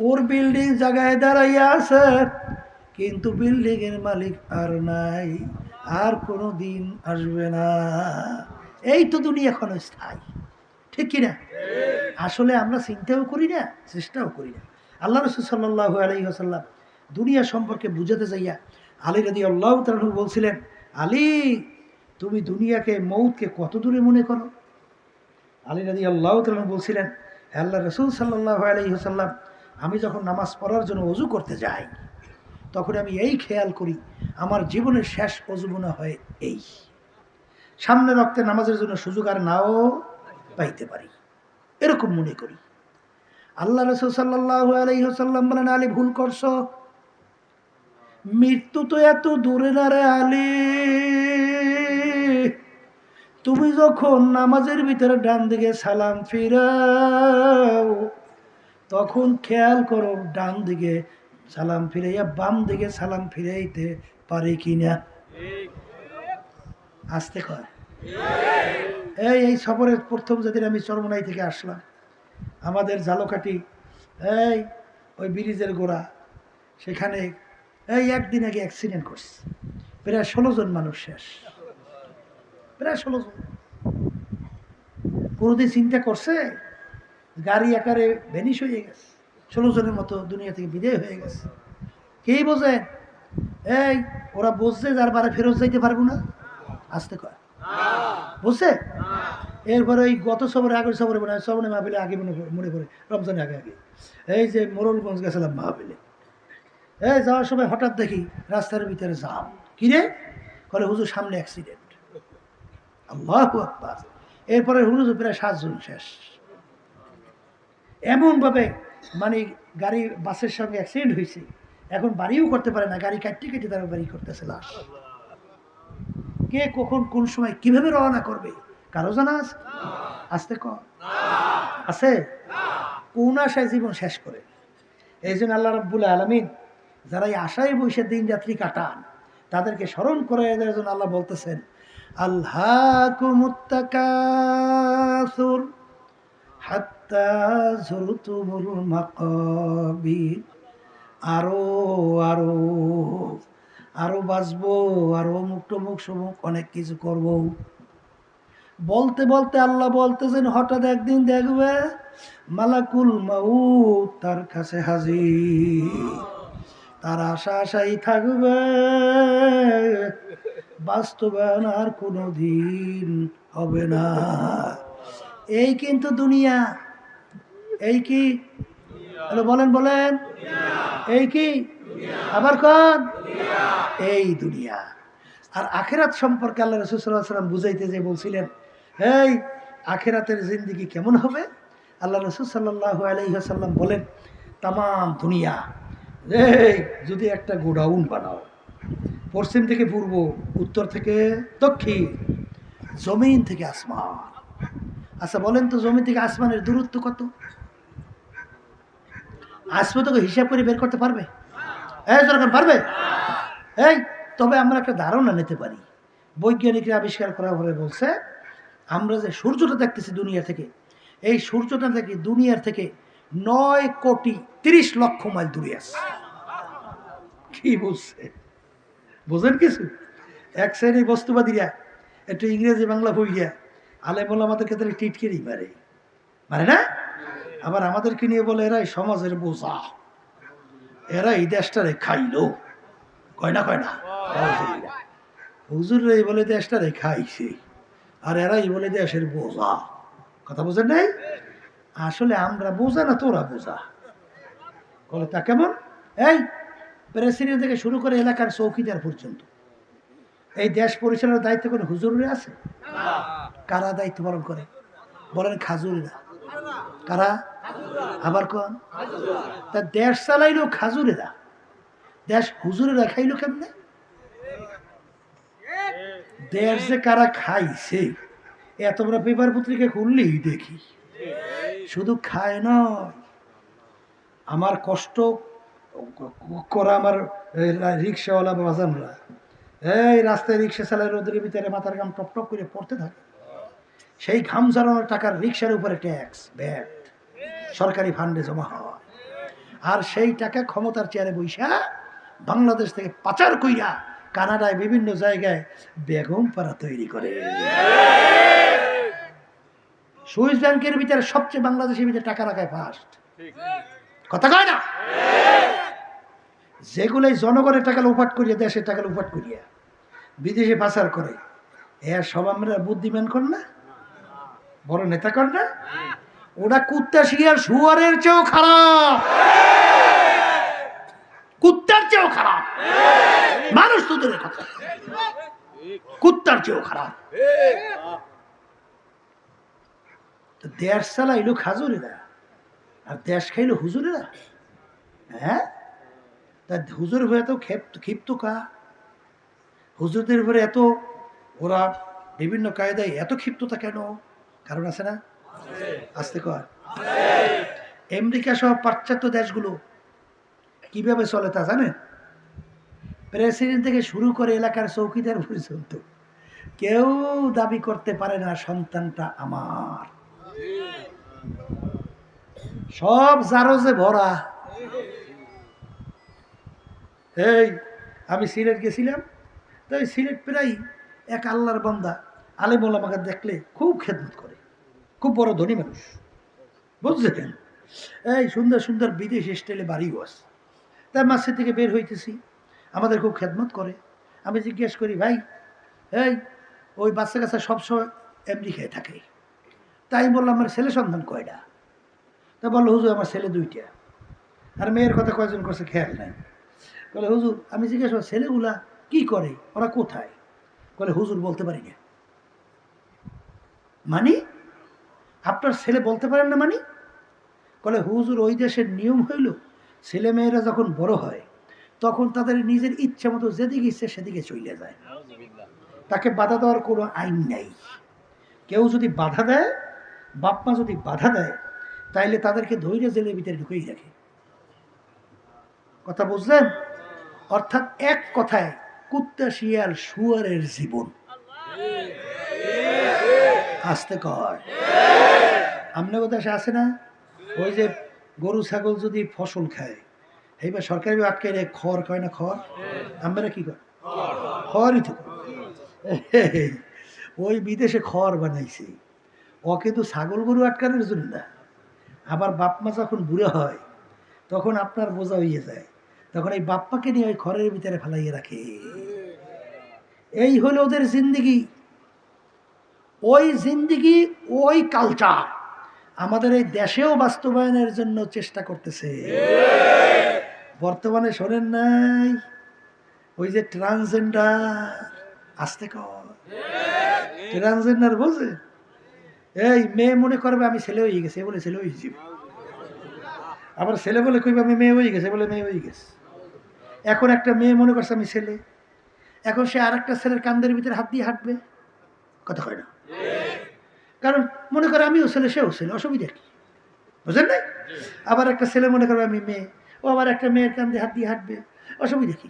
ওর building জায়গায় দাঁড়াইয়া আছে, কিন্তু বিল্ডিং এর মালিক আর নাই, আর কোনো দিন আসবে না। এই তো দুনিয়া ক্ষণস্থায়ী, ঠিক কিনা? আসলে আমরা চিন্তাও করি না, চেষ্টাও করি না। আল্লাহ রাসূল সাল্লাল্লাহু আলাইহি ওয়াসাল্লাম দুনিয়া সম্পর্কে বুঝাতে যাইয়া আলী রাদিয়াল্লাহু তাআলা বলছিলেন, আলী তুমি দুনিয়াকে, মৌতকে কত দূরে মনে করো? আলী রাদিয়াল্লাহু তাআলা বলছিলেন, আল্লাহ রাসূল সাল্লাল্লাহু আলাইহি ওয়াসাল্লাম, আমি যখন নামাজ পড়ার জন্য ওযু করতে যাই, তখন আমি এই খেয়াল করি আমার জীবনের শেষ ওযু মনে হয় এই, সামনে রক্তে নামাজের জন্য সুযোগ আর নাও পাইতে পারি, এরকম মনে করি। আল্লাহ রাসূল সাল্লাল্লাহু আলাইহি ওয়াসাল্লাম বলেন, আলী ভুল করছো, মৃত্যু তো এত দূরে না রে আলী। তুমি যখন নামাজের ভিতরে ডান দিকে সালাম ফিরাও, তখন খেয়াল করো ডান দিকে সালাম ফিরাইয়া বাম দিকে সালাম ফিরাইতে পারে কিনা। আসতে কয় এই সফরের প্রথম যেদিন আমি চরমনাই থেকে আসলাম, আমাদের ঝালকাঠি এই ওই ব্রিজের গোড়া, সেখানে এই একদিন আগে অ্যাক্সিডেন্ট করছে, প্রায় 16 জন মানুষ শেষ, প্রায় 16 জন। কোনোদিন চিন্তা করছে গাড়ি আকারে ভ্যানিশ হয়ে গেছে, 16 জনের মতো দুনিয়া থেকে বিদায় হয়ে গেছে। কে বোঝে? এই ওরা বুঝছে যার বারে ফেরত যাইতে পারবো না। আসতে কয় বুঝছে? এরপরে ওই গত সবরে আগের সবরে মনে হয় সবনে মাহফিলে আগে মনে পড়ে, রমজানের আগে আগে এই যে মোরলগঞ্জ গেছিলাম মাহফিলে, এই যাওয়ার সময় হঠাৎ দেখি রাস্তার ভিতরে জাম। কিরে? বলে হুজুর সামনে অ্যাক্সিডেন্ট। আল্লাহু আকবার। এরপরে হুজুর প্রায় 7 জন শেষ। এমনভাবে মানে গাড়ি বাসের সঙ্গে অ্যাক্সিডেন্ট হয়েছে, এখন বাড়িও করতে পারে না, গাড়ি কাটতে কেটে তারা বাড়ি করতেছে লাশ। কে কখন কোন সময় কিভাবে রওনা করবে কারো জানা আছে? আসতে কম আছে? কোন আশায় জীবন শেষ করে। এই জন্য আল্লাহ রাব্বুল আলামিন যারা এই আশায় বসে দিন রাত্রি কাটান, তাদেরকে স্মরণ করে দেওয়ার জন্য আল্লাহ বলতেছেন, আল্হাকুমুত তাকাসুর হাত্তা যুরতুমুল মাকাবির। আরো আরো আরো বাঁচবো, আরো অমুক টমুক সমুক অনেক কিছু করব। বলতে বলতে আল্লাহ বলতেছেন, হঠাৎ একদিন দেখবে মালাকুল মাউত তার কাছে হাজির, তার আশা আশাই থাকবে, বাস্তবায়ন আর কোনো দিন হবে না। এই কিন্তু দুনিয়া। এই কি বলেন বলেন, এই কি আবার কোন? এই দুনিয়া। আর আখেরাত সম্পর্কে আল্লাহ রাসূল সাল্লাল্লাহু আলাইহি ওয়াসাল্লাম বুঝাইতে যে বলছিলেন, এই আখেরাতের জিন্দেগি কেমন হবে? আল্লাহ রাসূল সাল্লাল্লাহু আলাইহি ওয়াসাল্লাম বলেন, তামাম দুনিয়া এই যদি একটা গোডাউন বানাও, পশ্চিম থেকে পূর্ব, উত্তর থেকে দক্ষিণ, জমিন থেকে আসমান। আচ্ছা বলেন তো, জমিন থেকে আসমানের দূরত্ব কত? আসবে তোকে হিসাব করে বের করতে পারবে? এই দরকার পারবে? এই তবে আমরা একটা ধারণা নিতে পারি। বৈজ্ঞানিকরা আবিষ্কার করার পরে বলছে, আমরা যে সূর্যটা দেখতেছি দুনিয়া থেকে, এই সূর্যটা থেকে দুনিয়ার থেকে 9,30,00,000 মাইল দূরে আছে। কি বুঝছে? বোঝেন কিছু? এক শ্রেণীর বস্তুবাদীরা একটু ইংরেজি বাংলা বইয়া আলেম ওলামাদের ক্ষেত্রে টিটকেরি মারে না? আবার আমাদেরকে নিয়ে বলে এরা এই সমাজের বোঝা, এরা এই দেশটারে খাইলো। কয় না হুজুর এই বলে দেশটারে খাইছে, আর এরাই বলে দেশের বোঝা। কথা বোঝেন নাই? আসলে আমরা বোঝা না, তোরা বোঝা। বলে তা কেমন? এই প্রেসিডেন্ট থেকে শুরু করে এলাকার চৌকিদার পর্যন্ত এই দেশ পরিচালনার দায়িত্ব করে হুজুরে আছে। কারা দায়িত্ব পালন করে? বলেন খাজুরেরা। কারা? আবার কোন? তা দেশ চালাইলো খাজুরেরা, দেশ হুজুরেরা খাইলো কেমনে? দেশ যে কারা খাইছে এত বড় পেপার পত্রিকা খুললেই দেখি। শুধু খায় নয়, আমার কষ্ট করা আমার রিক্সাওয়ালা বাজানরা এই রাস্তায় রিক্সা চালায়, রোদের ভিতরে মাথার ঘাম টপ টপ করে পড়তে থাকে। সেই ঘাম ঝরানোর টাকার রিক্সার উপরে ট্যাক্স, ভ্যাট সরকারি ফান্ডে জমা হয়। আর সেই টাকা ক্ষমতার চেয়ারে বইসা বাংলাদেশ থেকে পাচার কইরা কানাডায় বিভিন্ন জায়গায় বেগম পাড়া তৈরি করে। সুইস ব্যাংকের ভিতরে সবচেয়ে বাংলাদেশের ভিতরে টাকা রাখায় ফার্স্ট, কথা কয় না? যেগুলোই জনগণের টাকা লোপাট করিয়া, দেশের টাকা লোপাট করিয়া বিদেশে পাচার করে, এর সব আমরা বুদ্ধিমান কর না, বড় নেতা কর না? ওরা কুত্তা শিয়ার শুয়ারের চেয়েও খারাপ, কুত্তার চেয়েও খারাপ। মানুষ তো দূরের কথা, কুত্তার চেয়েও খারাপ। দেশ চালাইলো খাজুরেরা আর দেশ খাইলো হুজুরেরা। হ্যাঁ, তা হুজুর হয়ে এত ক্ষিপ্ত কা? হুজুরদের উপরে এত ওরা বিভিন্ন কায়দায় এত ক্ষিপ্ততা কেন? কারণ আছে না? আসতে কর। আমেরিকা সহ পাশ্চাত্য দেশগুলো কিভাবে চলে তা জানেন? প্রেসিডেন্ট থেকে শুরু করে এলাকার চৌকিদার পর্যন্ত কেউ দাবি করতে পারে না সন্তানটা আমার। সব জারজে ভরা। এই আমি সিলেট গেছিলাম, তাই সিলেট প্রায় এক আল্লাহর বান্দা আলেম ওলামাকে দেখলে খুব খেদমত করে, খুব বড় ধনী মানুষ, বুঝলেন? এই সুন্দর সুন্দর বিদেশি স্টাইলে বাড়িও আছে। তাই মাসে থেকে বের হইতেছি, আমাদের খুব খেদমত করে। আমি জিজ্ঞেস করি, ভাই এই ওই বাচ্চা কাচ্চা সবসময় আমেরিকায় থাকে, তাই বললাম আমার ছেলে সন্তান কয়টা? তা বললো, হুজুর আমার ছেলে 2টা। আর মেয়ের কথা কয়জন করছে খেয়াল নাই। বলে, হুজুর আমি জিজ্ঞেস করি ছেলেগুলা কি করে, ওরা কোথায়? বলে, হুজুর বলতে পারি না। মানে আপনার ছেলে বলতে পারেন না মানে? বলে, হুজুর ওই দেশের নিয়ম হইল ছেলে মেয়েরা যখন বড় হয় তখন তাদের নিজের ইচ্ছা মতো যেদিকে ইচ্ছে সেদিকে চলে যায়, তাকে বাধা দেওয়ার কোনো আইন নেই। কেউ যদি বাধা দেয়, বাপ মা যদি বাধা দেয়, তাইলে তাদেরকে ধৈর্য জেলের ভিতরে ঢুকেই রাখে। কথা বুঝলেন? অর্থাৎ এক কথায় কুত্তা শিয়াল শুয়ারের জীবন। আসতে কয় আপনার দেশে আছে না, ওই যে গরু ছাগল যদি ফসল খায়, এইবার সরকারি আটকে রে খড় কয় না, খড় আমরা কি কয়, খড়ই তো। ওই বিদেশে খড় বানাইছে, ও কিন্তু ছাগল গরু আটকানোর জন্য না। আবার বাপ মা যখন বুড়ো হয় তখন আপনার বোঝা হইয়ে যায়, তখন এই বাপ্পাকে নিয়ে ওই খড়ের ভিতরে ফেলাইয়ে রাখে। এই হলো ওদের জিন্দিগি। ওই জিন্দিগি, ওই কালচার আমাদের এই দেশেও বাস্তবায়নের জন্য চেষ্টা করতেছে। বর্তমানে শোনেন নাই ওই যে ট্রান্সজেন্ডার, আসতে কর, ট্রান্সজেন্ডার বোঝে? এই মেয়ে মনে করবে আমি ছেলে হয়ে গেছে, বলে ছেলে হয়ে যাবে। আবার ছেলে বলে কইবে আমি মেয়ে হয়ে গেছে, বলে মেয়ে হয়ে গেছে। এখন একটা মেয়ে মনে করছে আমি ছেলে, এখন সে আর একটা ছেলের কান্দের ভিতরে হাত দিয়ে হাঁটবে, কথা কয় না? কারণ মনে করে আমিও ছেলে সেও ছেলে, অসুবিধা কি? বুঝলেন নাই? আবার একটা ছেলে মনে করবে আমি মেয়ে, ও আবার একটা মেয়ের কান্দে হাত দিয়ে হাঁটবে, অসুবিধা কি?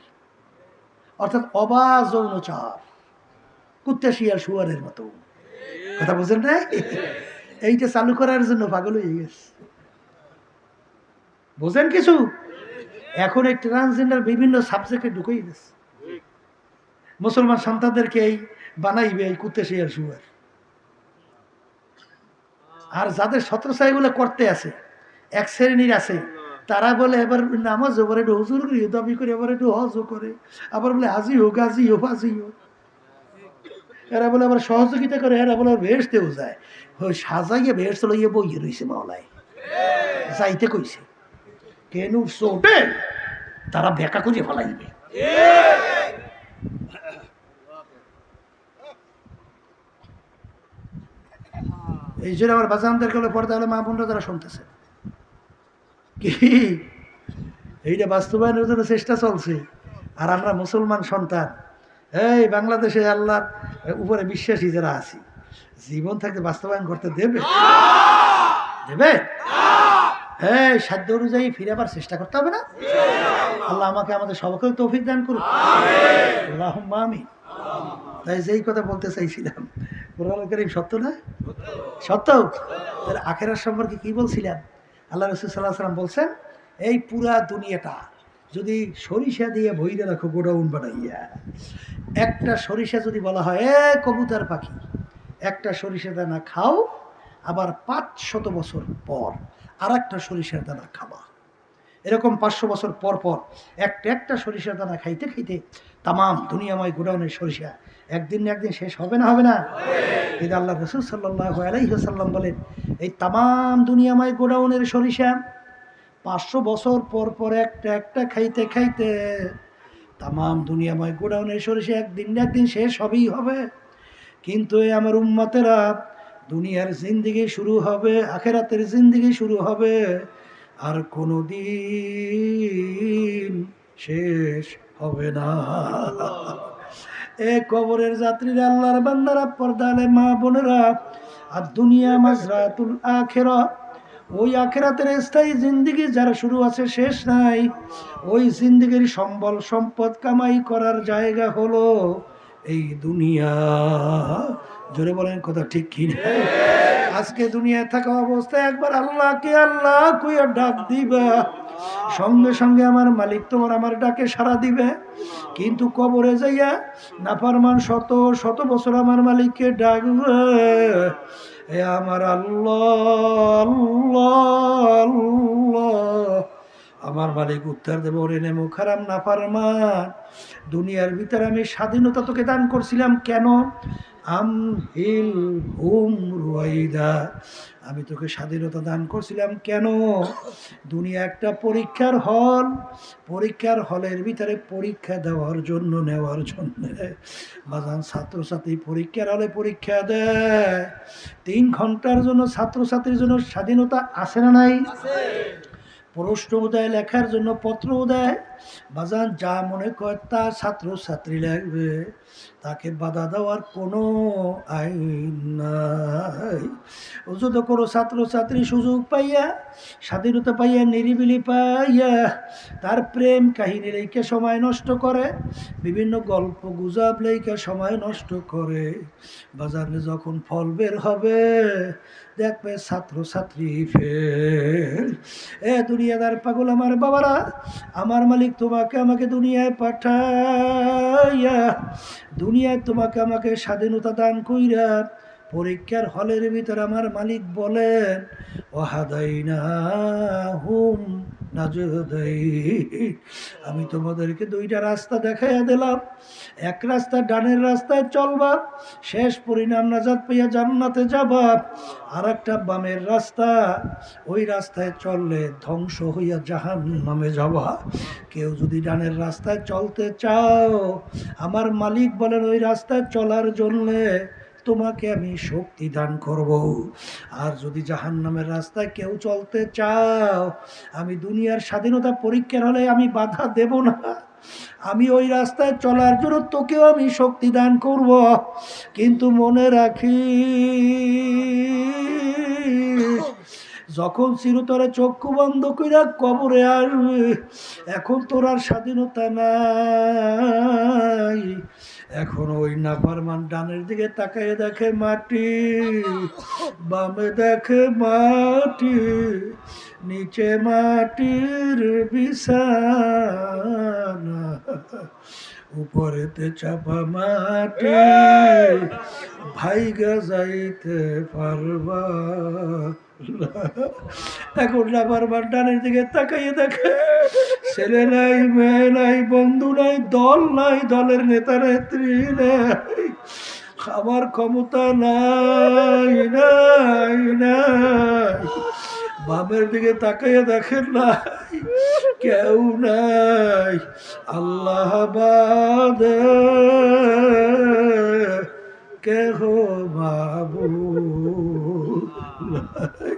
অর্থাৎ অবাধ যৌনচার, কুত্তা শিয়াল শুয়ারের মতো। কথা বুঝলেন নাই? এইটা চালু করার জন্য পাগল হয়ে গেছে, বুঝেন কিছু? এখন এই ট্রান্সজেন্ডার বিভিন্ন সাবজেক্টে ঢুকেই গেছে। মুসলমান সন্তানদেরকে এই বানাইবে এই কুত্তা শিয়াল শুয়ার। আর যাদের ছত্রছায়া এগুলো করতে আছে, এক শ্রেণীর আছে, তারা বলে এবার নামাজও করে, একটু হুজুর দাবি করে, এবার একটু হজও করে, আবার বলে হাজি হোক, গাজি হোক, ফাজি হোক। এরা বলে আবার সহযোগিতা করে, এরা বলে বেহেশতেও যায়। ওই সাজাইয়া বেহেশতে লইয়া বইয়ে রয়েছে মাওলায়, যাইতে কইছে কেন চোটে তারা বেকা খুঁজে ফেলাইবে। এই জন্য আমার বাজানদের গেলে পর্দা হলে মা বোনরা তারা শুনতেছে কি এইটা বাস্তবায়নের জন্য চেষ্টা চলছে। আর আমরা মুসলমান সন্তান, এই বাংলাদেশে আল্লাহর উপরে বিশ্বাসী যারা আছি, জীবন থাকতে বাস্তবায়ন করতে দেবে? দেবে? হ্যাঁ, সাধ্য অনুযায়ী ফিরে আবার চেষ্টা করতে হবে না? আল্লাহ আমাকে আমাদের সবাইকে তৌফিক দান করুন, আল্লাহুম্মা আমিন। তাই যেই কথা বলতে চাইছিলাম, কোরআন কারীম সত্য না? সত্য। তাহলে আখিরাত সম্পর্কে কি বলছিলাম? আল্লাহ রাসূল সাল্লাল্লাহু আলাইহি ওয়াসাল্লাম বলছেন, এই পুরা দুনিয়াটা যদি সরিষা দিয়ে ভইরে রাখো গোডাউন বানাইয়া, একটা সরিষা যদি বলা হয় এ কবুতর পাখি একটা সরিষা দানা খাও, আবার 500 বছর পর আর একটা সরিষার দানা খাবা, এরকম 500 বছর পর পর একটা সরিষার দানা খাইতে খাইতে তামাম দুনিয়াময় গোডাউনের সরিষা একদিন না একদিন শেষ হবে না, হবে না? কিন্তু আল্লাহ রাসূল সাল্লাল্লাহু আলাইহি ওয়াসাল্লাম বলেন এই তামাম দুনিয়াময় গোডাউনের সরিষা 500 বছর পর পর একটা খাইতে খাইতে তামাম দুনিয়াময় গোডাউনের সরিষা একদিন না একদিন শেষ হবেই হবে। কিন্তু এই আমার উম্মতেরা দুনিয়ার জিন্দেগি শুরু হবে, আখিরাতের জিন্দেগি শুরু হবে, আর কোনো দিন শেষ হবে না। এ কবরের যাত্রীরা, আল্লাহর বান্দারা, পর্দালে মা বোনেরা, আর দুনিয়া মাজরাতুল আখিরা, ওই আখিরাতের স্থায়ী জিন্দেগি যারা শুরু আছে শেষ নাই, ওই জিন্দেগির সম্বল সম্পদ কামাই করার জায়গা হলো এই দুনিয়া। জোরে বলেন কথা ঠিক কি না? আজকে দুনিয়ায় থাকা অবস্থায় একবার আল্লাহকে আল্লাহ কইয়া ডাক দিবা, সঙ্গে সঙ্গে আমার মালিক তোমার আমার ডাকে সাড়া দিবে। কিন্তু কবরে যাইয়া নাফরমান শত শত বছর আমার মালিককে ডাকবে, এ আমার আল্লাহ আল্লাহ আল্লাহ, আমার মালিক উত্তর দেব ওরে নেমো খারাম নাফরমান, দুনিয়ার ভিতরে আমি স্বাধীনতা তোকে দান করছিলাম কেন? আমহিল হুম রুয়াইদা, আমি তোকে স্বাধীনতা দান করছিলাম কেন? দুনিয়া একটা পরীক্ষার হল, পরীক্ষার হলের ভিতরে পরীক্ষা দেওয়ার জন্য নেওয়ার জন্য বাজান ছাত্রছাত্রী পরীক্ষার হলে পরীক্ষা দেয়, 3 ঘন্টার জন্য ছাত্রছাত্রীর জন্য স্বাধীনতা আছে না নাই? প্রশ্ন দেয়, লেখার জন্য পত্র দেয়, বাজান যা মনে করে তা ছাত্রছাত্রী লাগবে, তাকে বাধা দেওয়ার কোনো আইন নাই। যদি কোনো ছাত্রছাত্রী সুযোগ পাইয়া, স্বাধীনতা পাইয়া, নিরিবিলি পাইয়া তার প্রেম কাহিনী লেখা সময় নষ্ট করে, বিভিন্ন গল্প গুজব লেখা সময় নষ্ট করে, বাজারে যখন ফল বের হবে দেখবে ছাত্রছাত্রী ফেল। এ দুনিয়াদার পাগল আমার বাবারা, আমার মালিক তোমাকে আমাকে দুনিয়ায় পাঠাইয়া, দুনিয়ায় তোমাকে আমাকে স্বাধীনতা দান কইরা পরীক্ষার হলের ভিতরে আমার মালিক বলেন ওয়াহাদাইনাহুম নাজদাইন, আমি তোমাদেরকে 2টা রাস্তা দেখাইয়া দিলাম, এক রাস্তা ডানের রাস্তায় চলবা, শেষ পরিণাম নাজাত পাইয়া জান্নাতে যাবা, আর একটা বামের রাস্তা, ওই রাস্তায় চললে ধ্বংস হইয়া জাহান্নামে যাবা। কেউ যদি ডানের রাস্তায় চলতে চাও, আমার মালিক বলেন ওই রাস্তায় চলার জন্যে তোমাকে আমি শক্তি দান করব, আর যদি জাহান্নামের রাস্তায় কেউ চলতে চাও, আমি দুনিয়ার স্বাধীনতা পরীক্ষার হলে আমি বাধা দেব না, আমি ওই রাস্তায় চলার জন্য তোকেও আমি শক্তি দান করব। কিন্তু মনে রাখি, যখন চিরতরে চক্ষু বন্ধ কইরা কবরে আসবে, এখন তোর আর স্বাধীনতা নাই। এখন ওই নাফরমান ডানের দিকে তাকায় দেখে মাটি, বামে দেখে মাটি, নিচে মাটির বিছানা, উপরেতে চাপা মাটি, ভাইগা যাইতে পারবা। এখন নাফরমান ডানের দিকে তাকাইয়ে দেখে ছেলে নাই, মেয়ে নাই, বন্ধু নাই, দল নাই, দলের নেতা নেত্রী নাই, আমার ক্ষমতা নাই নাই নাই। বামের দিকে তাকাইয়ে দেখেন নাই, কেউ নাই, আল্লাহ বাদে কেহ মাবুদ নাই।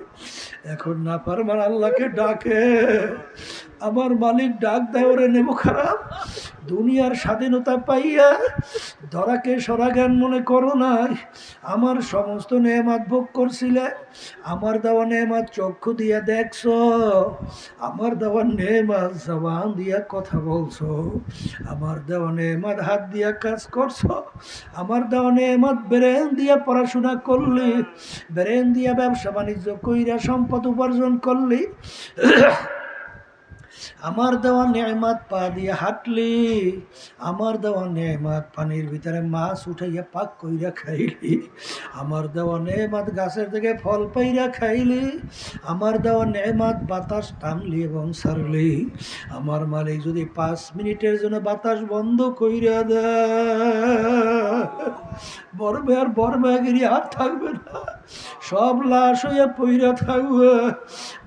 এখন নাফরমান আল্লাহকে ডাকে, আমার মালিক ডাক দেয় ওরে নেবো খারাপ, দুনিয়ার স্বাধীনতা পাইয়া ধরাকে সরাজ্ঞান মনে করো নাই, আমার সমস্ত নেয়ামত ভোগ করছিলে, আমার দেওয়া নেয়ামত চক্ষু দিয়া দেখছো, আমার দেওয়া নেয়ামত জবান দিয়া কথা বলছো, আমার দেওয়া নেয়ামত হাত দিয়া কাজ করছো, আমার দেওয়া নেয়ামত ব্রেন দিয়া পড়াশোনা করলি, ব্রেন দিয়া ব্যবসা বাণিজ্য কইরা সম্পদ উপার্জন করলি, আমার দেওয়া নেয়ামত পা দিয়ে হাঁটলি, আমার দেওয়া নেয়ামত পানির ভিতরে মাছ উঠাইয়া পাক কইরা খাইলি, আমার দেওয়া নেয়ামত গাছের থেকে ফল পাইরা খাইলি, আমার দেওয়া নেয়ামত বাতাস টানলি এবং ছাড়লি। আমার মালিক যদি 5 মিনিটের জন্য বাতাস বন্ধ কইরা দেয়, বর্মে আর বর্মাগিরি আর থাকবে না, সব লাশ হইয়া পইরা থাকবে।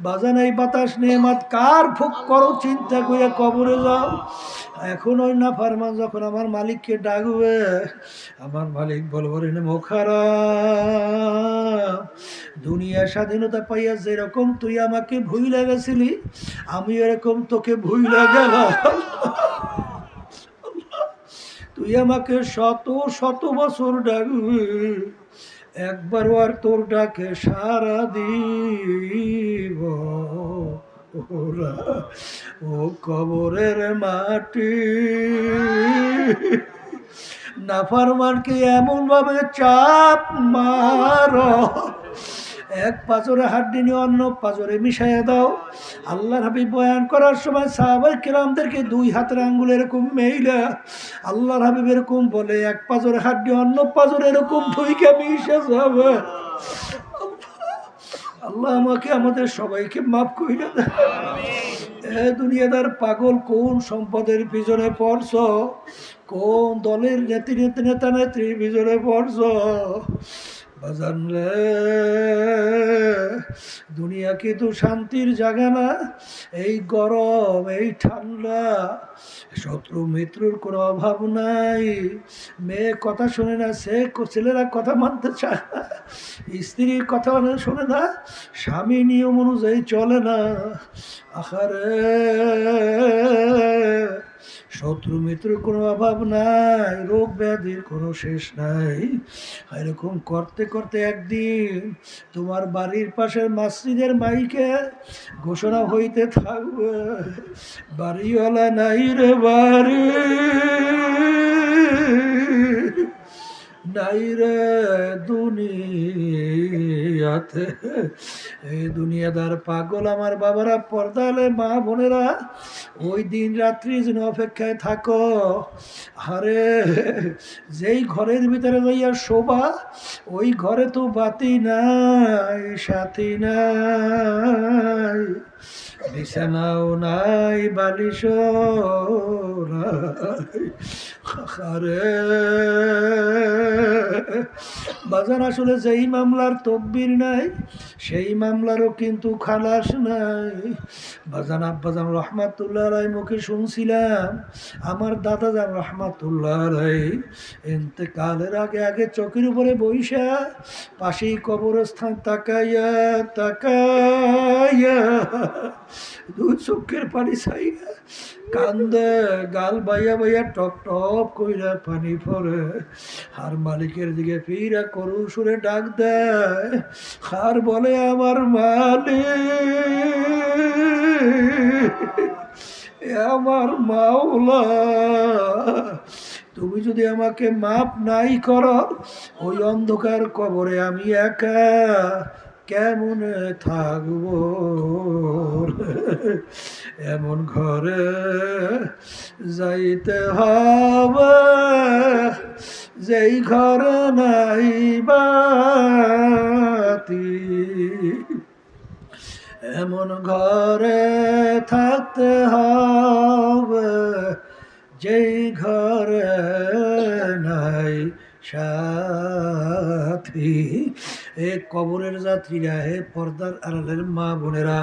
বাজান এই বাতাস নেয়ামত কার ভোগ করো চিন্তা কইরা কবরে যাও। এখন ওই না ফারমান যখন আমার মালিককে ডাকবে, আমার মালিক বলবো রে মোখারা, দুনিয়া স্বাধীনতা পাইয়া যেরকম তুই আমাকে ভুইলা গেছিলি, আমি এরকম তোকে ভুইলা গেলাম। তুই আমাকে শত শত বছর ডাকবি, একবার আর তোর ডাকে সারা দিব ওরা, ও কবরের মাটি। নাফরমানকে এমন ভাবে চাপ মারো, এক পাঁজরে হাড্ডি নিয়ে অন্য পাঁজরে মিশাইয়া দাও। আল্লাহর হাবিব বয়ান করার সময় সাহাবায়ে কেরামদেরকে 2 হাতের আঙ্গুল এরকম মেইলা আল্লাহর হাবিব এরকম বলে, এক পাঁজরে হাড্ডি অন্য পাঁজরে এরকম ঢুইকা মিশে যাবে। আল্লাহ আমাকে আমাদের সবাইকে মাফ কইরা দেয়। এ দুনিয়াদার পাগল, কোন সম্পদের পিছনে পড়ছ, কোন দলের নেতা নেত্রীর পিছনে পড়ছ? বাজান রে, দুনিয়া কিন্তু শান্তির জায়গা না। এই গরম, এই ঠান্ডা, শত্রু মিত্রুর কোনো অভাব নাই। মেয়ে কথা শোনে না, ছেলেরা কথা মানতে চায় না, স্ত্রীর কথা শোনে না, স্বামী নিয়ম অনুযায়ী চলে না। আহারে, শত্রু মিত্রুর কোনো অভাব নাই, রোগ ব্যাধির কোনো শেষ নাই। এরকম করতে করতে একদিন তোমার বাড়ির পাশের মসজিদের মাইকে ঘোষণা হইতে থাকবে, বাড়িওয়ালা নাই রে বাড়ি, নাই রে দুনিয়াতে। এই দুনিয়াদার পাগল আমার বাবারা, পর্দালে মা বোনেরা, ওই দিন রাত্রি যেন অপেক্ষায় থাকো। আরে যেই ঘরের ভিতরে যাইয়া শোভা, ওই ঘরে তো বাতি নাই, সাথী নাই, বিছানাও নাই, বালিশও নাই। আরে বাজার, আসলে যেই মামলার তকবির নাই, সেই মামলারও কিন্তু খালাস নাই। বাজান আব্বাজান রহমাতুল্লাহ আলাই মুখে শুনছিলাম, আমার দাদাজান রহমাতুল্লাহ আলাই ইন্তেকালের আগে আগে চোখের উপরে বইসা পাশেই কবরস্থান তাকাইয়া তাকাইয়া 2 চোখের পানি চাইয়া কান্দে, গাল বাইয়া বাইয়া টপ টপ কইরা পানি পড়ে। আর মালিকের দিকে ফিরা করুণ সুরে ডাক দেয়, আর বলে আমার মালিক, আমার মাওলা, তুমি যদি আমাকে মাপ নাই করো, ওই অন্ধকার কবরে আমি একা কেমনে থাকবো? এমন ঘরে যাইতে হবে যেই ঘরে নাই বাতি, এমন ঘরে থাকতে হবে যেই ঘরে নাই সাথী। এ কবরের যাত্রীরা, হে পর্দার আড়ালের মা বোনেরা,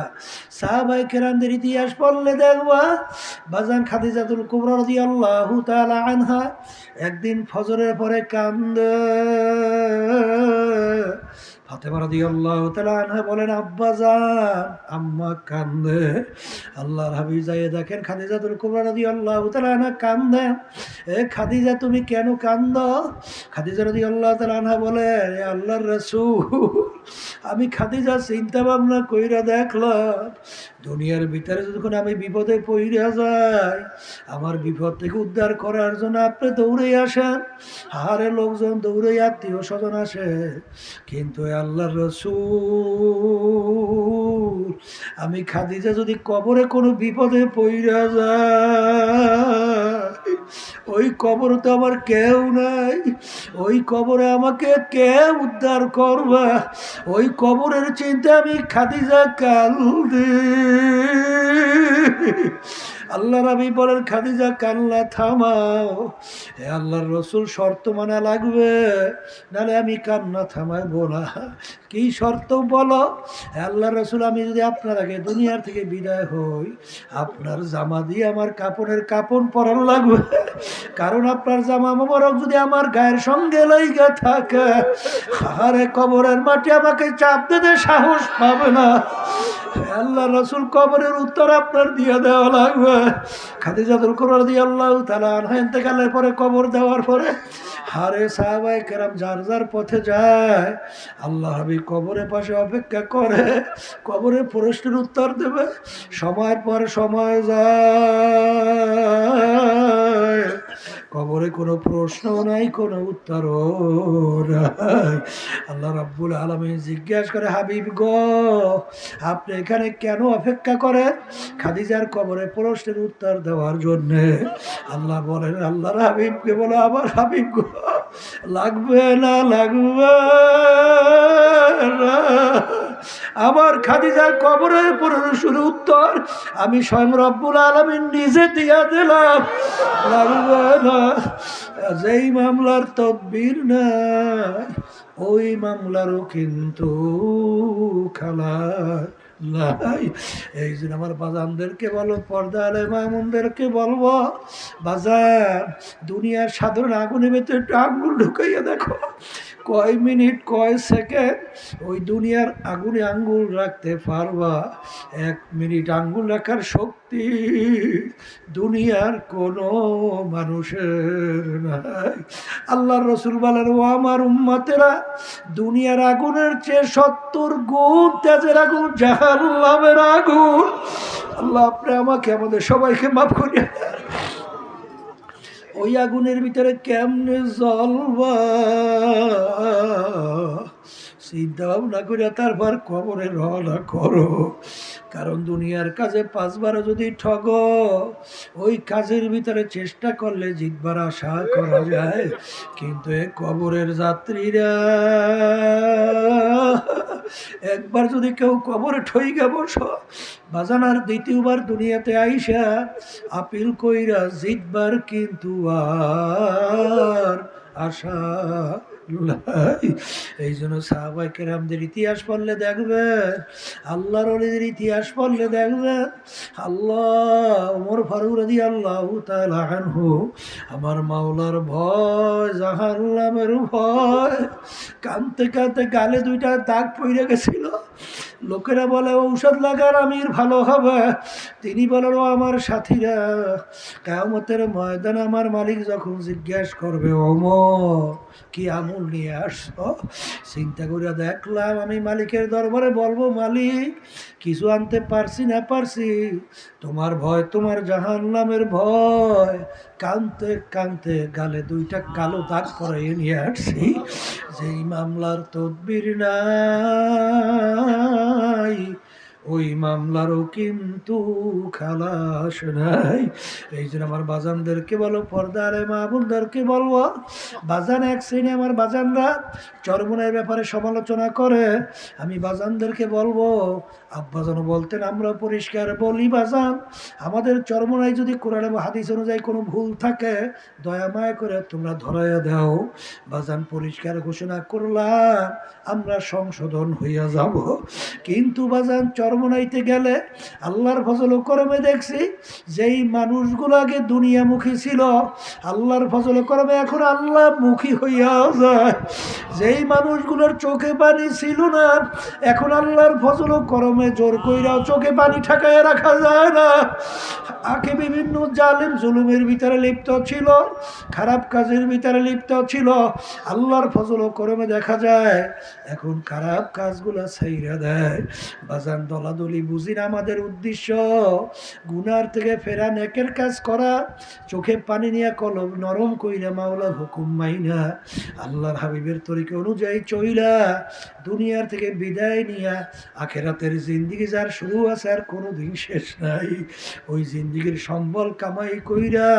সাহাবায়ে কেরামদের ইতিহাস পড়লে দেখবা, বাজান খাদিজাতুল কুবরা রাদিয়াল্লাহু তাআলা আনহা একদিন ফজরের পরে কান্দে। ফাতেমা রাদিয়াল্লাহু তাআলা আনহা বলেন, আব্বাজান, আম্মা কান্দে। আল্লাহর হাবিব যাইয়ে দেখেন খাদিজাতুল কুবরা রাদিয়াল্লাহু তাআলা আনহা কান্দে। এ খাদিজা, তুমি কেন কান্দো? খাদিজা রাদিয়াল্লাহু তাআলা আনহা বলে, আল্লাহর রাসূল, আমি খাদিজা চিন্তা ভাবনা কইরা দেখলাম, দুনিয়ার ভিতরে যখন আমি বিপদে পইরা যাই, আমার বিপদ থেকে উদ্ধার করার জন্য আপনি দৌড়ে আসেন, হারে লোকজন দৌড়ে আত্মীয় স্বজন আসে, কিন্তু আল্লাহর রাসূল আমি খাদিজা যদি কবরে কোনো বিপদে পইরা যায়, ওই কবরে তো আমার কেউ নাই, ওই কবরে আমাকে কে উদ্ধার করবা, ওই কবরের চিন্তা আমি খাদিজা কাঁদে। আল্লাহ নবী বলেন, খাদিজা কান্না থামাও, হে আল্লাহর রাসূল শর্ত মানা লাগবে, নাহলে আমি কান্না থামাবো না। কি শর্ত বলো? হে আল্লাহর রাসূল, আমি যদি আপনার আগে দুনিয়ার থেকে বিদায় হই, আপনার জামা দিয়ে আমার কাপড়ের কাপড় পরানো লাগবে, কারণ আপনার জামা মোবারক যদি আমার গায়ের সঙ্গে লাইগা থাকে, আরে কবরের মাটি আমাকে চাপ দিতে সাহস পাবে না। আল্লাহ রাসূল কবরের উত্তর আপনার দিয়ে দেওয়া লাগবে। খাদিজাতুল কুবরা রাদিয়াল্লাহু তাআলা আনহা ইন্তেকালের পরে কবর দেওয়ার পরে হারে সাহাবায়ে কেরাম যার যার পথে যায়, আল্লাহ হাবিব কবরের পাশে অপেক্ষা করে, কবরে প্রশ্নের উত্তর দেবে। সময়ের পর সময় যায়, কবরে কোনো প্রশ্ন নাই, কোনো উত্তরও নাই। আল্লাহ রাব্বুল আলামিন জিজ্ঞাসা করে, হাবিব গো, আপনি এখানে কেন অপেক্ষা করেন? খাদিজার কবরে প্রশ্নের উত্তর দেওয়ার জন্য। আল্লাহ বলেন, আল্লাহর হাবিবকে বলো, আমার হাবিব গো, লাগবে না, লাগবে না, আমার খাদিজার কবরের প্রশ্নের উত্তর আমি স্বয়ং রব্বুল আলামিন নিজে দিয়া দিলাম, লাগবে না। যেই মামলার তদবির নাই, ওই মামলারও কিন্তু খালাস নাই। এই জন্য আমার বাজানদেরকে বলো, পর্দা আলে মামুনদেরকে বলবো, বাজান দুনিয়ার সাধারণ আগুনের ভেতরে একটু আঙ্গুল ঢুকাইয়া দেখো, কয় মিনিট কয় সেকেন্ড ওই দুনিয়ার আগুনে আঙ্গুল রাখতে পারবা। 1 মিনিট আঙ্গুল রাখার শক্তি দুনিয়ার কোনো মানুষের নাই। আল্লাহর রাসূল বলেন, ও আমার উম্মতেরা, দুনিয়ার আগুনের চেয়ে 70 গুণ তেজের আগুন জাহান্নামের আগুন। আল্লাহ আপনি আমাকে আমাদের সবাইকে মাফ করিয়া দেন। ওই আগুনের ভিতরে কেমনে জ্বলবা চিন্তা ভাবনা করে তারপর কবরে রওনা করো। কারণ দুনিয়ার কাজে 5 বার যদি ঠগ, ওই কাজের ভিতরে চেষ্টা করলে জিতবার আশা করা যায়, কিন্তু এ কবরের যাত্রীরা একবার যদি কেউ কবরে ঠইগা বসো, বাজানার দ্বিতীয়বার দুনিয়াতে আইসা আপিল কইরা জিতবার কিন্তু আর আশা নাই। এই জন্য সাহাবায়ে কেরামদের ইতিহাস পড়লে দেখবেন, আল্লাহর ওলিদের ইতিহাস পড়লে দেখবেন, আল্লাহ ওমর ফারুক রাদিয়াল্লাহু তাআলা আনহু, আমার মাওলার ভয়, জাহান্নামের ভয়, কাঁদতে কাঁদতে গালে 2টা দাগ পড়ে গেছিল। লোকেরা বলে ঔষধ লাগার আমির ভালো হবে, তিনি বলেন, ও আমার সাথীরা, কিয়ামতের ময়দানে আমার মালিক যখন জিজ্ঞাসা করবে, ওমর কি আমল নিয়ে আসছো? চিন্তা করে দেখলাম আমি মালিকের দরবারে বলবো, মালিক কিছু আনতে পারছি না পারছি, তোমার ভয়, তোমার জাহান্নামের ভয়, কাঁদতে কাঁদতে গালে 2টা কালো দাগ করাইয়ে নিয়ে আসছি। যেই মামলার তদবির নাই, ওই মামলারও কিন্তু খালাস নাই। এই জন্য আমার বাজানদেরকে বলো, পর্দারে মা বোনদেরকে বলবো, বাজান এক শ্রেণী আমার বাজানরা চরমনের ব্যাপারে সমালোচনা করে, আমি বাজানদেরকে বলবো, আব্বাজানও বলতেন, আমরা পরিষ্কার বলি, বাজান আমাদের চরমনায় যদি কোরআন এবং হাদিস অনুযায়ী কোনো ভুল থাকে, দয়া মায়া করে তোমরা ধরাইয়া দাও। বাজান পরিষ্কার ঘোষণা করলাম, আমরা সংশোধন হইয়া যাব। কিন্তু বাজান চরমনাইতে গেলে আল্লাহর ফজল ও করমে দেখছি, যেই মানুষগুলো আগে দুনিয়ামুখী ছিল, আল্লাহর ফজল ও করমে এখন আল্লাহ মুখী হইয়া যায়। যেই মানুষগুলোর চোখে পানি ছিল না, এখন আল্লাহর ফজল ও করমে গরমে জোর কইরাও চোখে পানি ঠেকায় রাখা যায় না। আঁখে বিভিন্ন জালেম জুলুমের ভিতরে লিপ্ত ছিল, খারাপ কাজের ভিতরে লিপ্ত ছিল। আল্লাহর ফজল ও করমে দেখা যায় এখন খারাপ কাজগুলো ছাইরা দেয়। বাজান দলাদলি বুঝি না আমাদের উদ্দেশ্য, গুনার থেকে ফেরা, নেকের কাজ করা, চোখে পানি নিয়ে কলম নরম কইরা মাওলার হুকুম মাইনা আল্লাহর হাবিবের তরিকা অনুযায়ী চইলা দুনিয়ার থেকে বিদায় নিয়া আখেরাতের জিন্দিগি যার শুরু আছে আর কোনোদিন শেষ নাই, ওই জিন্দিগির সম্বল কামাই কইরা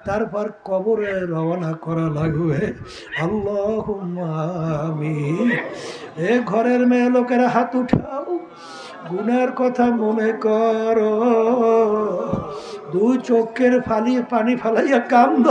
তারপর কবরে রওনা করা লাগবে। আল্লাহুম্মা আমিন। এ ঘরের মেয়ে লোকেরা হাত উঠাও, গুনার কথা মনে করো, দুই চোখের পানি ফালাইয়া কান্দ।